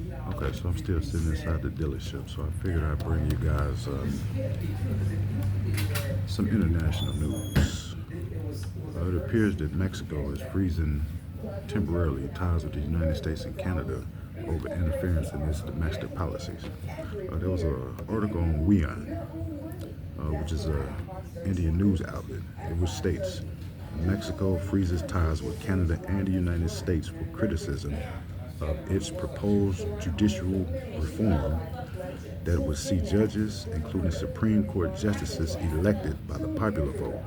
Okay, so I'm still sitting inside the dealership, so I figured I'd bring you guys some international news. It appears that Mexico is freezing temporarily ties with the United States and Canada over interference in its domestic policies. There was an article on WION, which is an Indian news outlet, which states Mexico freezes ties with Canada and the United States for criticism of its proposed judicial reform that would see judges, including Supreme Court justices, elected by the popular vote.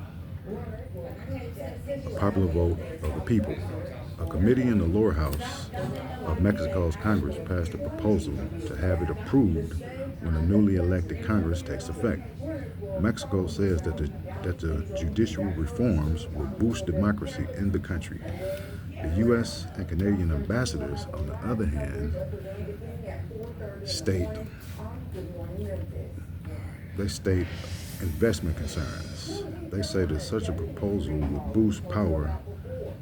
A popular vote of the people. A committee in the lower house of Mexico's Congress passed a proposal to have it approved when the newly elected Congress takes effect. Mexico says that the judicial reforms will boost democracy in the country. The U.S. and Canadian ambassadors, on the other hand, state investment concerns. They say that such a proposal would boost power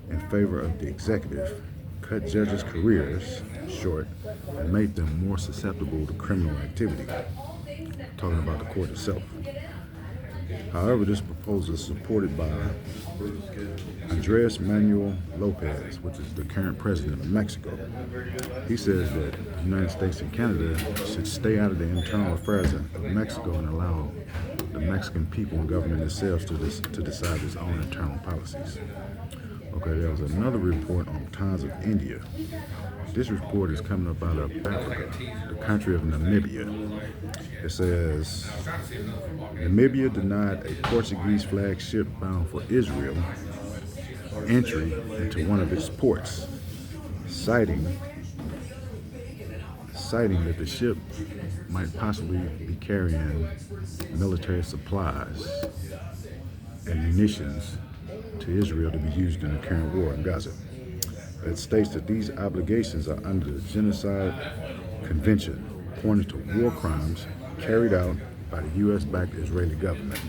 in favor of the executive, cut judges' careers short, and make them more susceptible to criminal activity. Talking about the court itself. However, this proposal is supported by Andres Manuel Lopez, which is the current president of Mexico. He says that the United States and Canada should stay out of the internal affairs of Mexico and allow the Mexican people and government themselves to decide its own internal policies. Okay, there was another report on ties of India. This report is coming up out of Afrika, the country of Namibia. It says, Namibia denied a Portuguese flag ship bound for Israel entry into one of its ports, citing that the ship might possibly be carrying military supplies and munitions to Israel to be used in the current war in Gaza. It states that these obligations are under the Genocide Convention, pointing to war crimes carried out by the U.S.-backed Israeli government.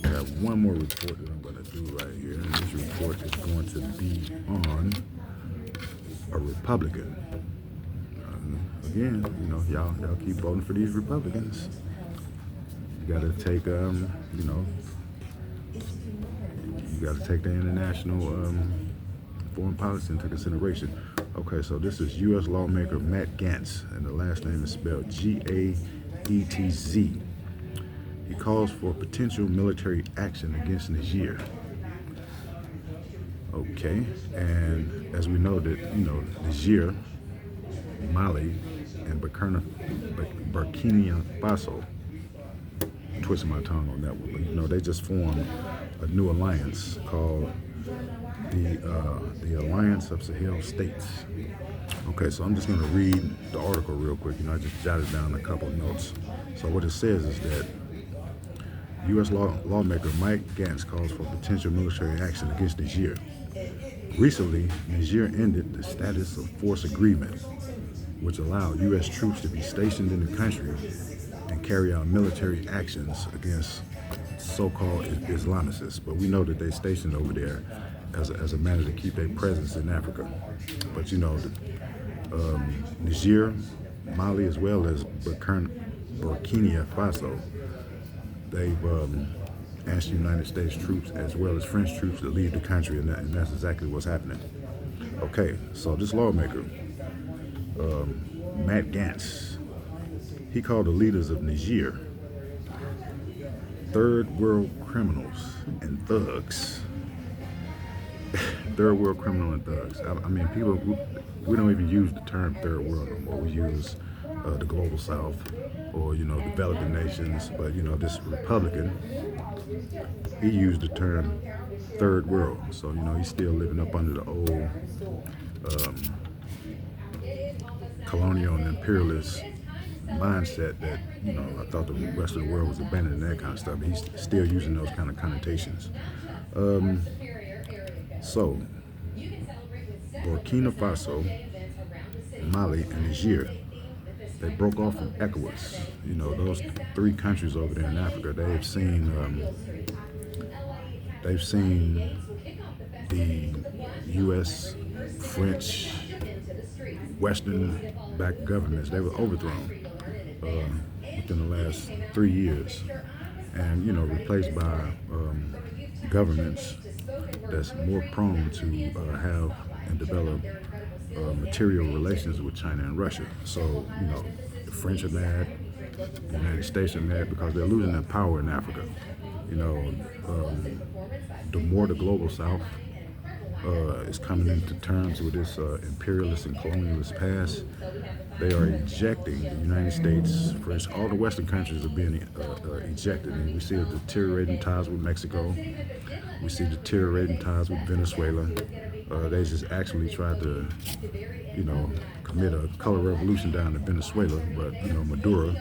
I have one more report that I'm going to do right here, and this report is going to be on a Republican. Again, y'all keep voting for these Republicans. You got to take, you got to take the international foreign policy into consideration. Okay, so this is U.S. lawmaker Matt Gaetz, and the last name is spelled Gaetz. He calls for potential military action against Niger. Okay, and as we know that, Niger, Mali, and Burkina Faso, twisting my tongue on that one, but they just formed a new alliance called the Alliance of Sahel States. Okay, so I'm just going to read the article real quick. I just jotted down a couple of notes. So what it says is that U.S. lawmaker Mike Gaetz calls for potential military action against Niger. Recently, Niger ended the status of force agreement, which allowed U.S. troops to be stationed in the country and carry out military actions against so-called Islamicists. But we know that they're stationed over there as a matter to keep their presence in Africa. But Niger, Mali, as well as Burkina Faso, they've asked United States troops as well as French troops to leave the country, and that's exactly what's happening. Okay, so this lawmaker, Matt Gaetz, he called the leaders of Niger third world criminals and thugs. Third world criminal and thugs. I mean, people, we don't even use the term third world no more. We use the global south or, developing nations. But, this Republican, he used the term third world. So, he's still living up under the old colonial and imperialist mindset that, I thought the rest of the world was abandoning that kind of stuff. But he's still using those kind of connotations. So, Burkina Faso, Mali, and Niger, they broke off from ECOWAS. Those three countries over there in Africa, they've seen the U.S., French, Western-backed governments, they were overthrown within the last 3 years, and replaced by governments that's more prone to have and develop material relations with China and Russia. So the French are mad, the United States are mad because they're losing their power in Africa. You know, the more the global South is coming into terms with this imperialist and colonialist past, they are ejecting the United States, French, all the Western countries are being ejected. And we see deteriorating ties with Mexico. We see deteriorating ties with Venezuela. They just actually tried to, commit a color revolution down in Venezuela, but Maduro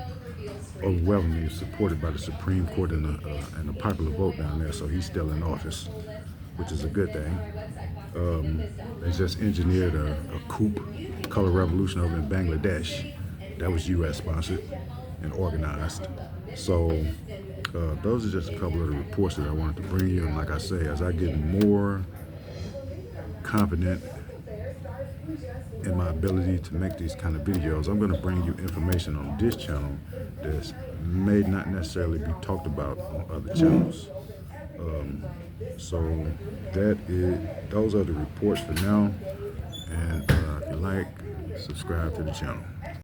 overwhelmingly supported by the Supreme Court and a popular vote down there, so he's still in office, which is a good thing. They just engineered a coup, color revolution over in Bangladesh. That was U.S. sponsored and organized. So those are just a couple of the reports that I wanted to bring you. And like I say, as I get more confident in my ability to make these kind of videos, I'm going to bring you information on this channel that may not necessarily be talked about on other channels. So those are the reports for now. And if you like, subscribe to the channel.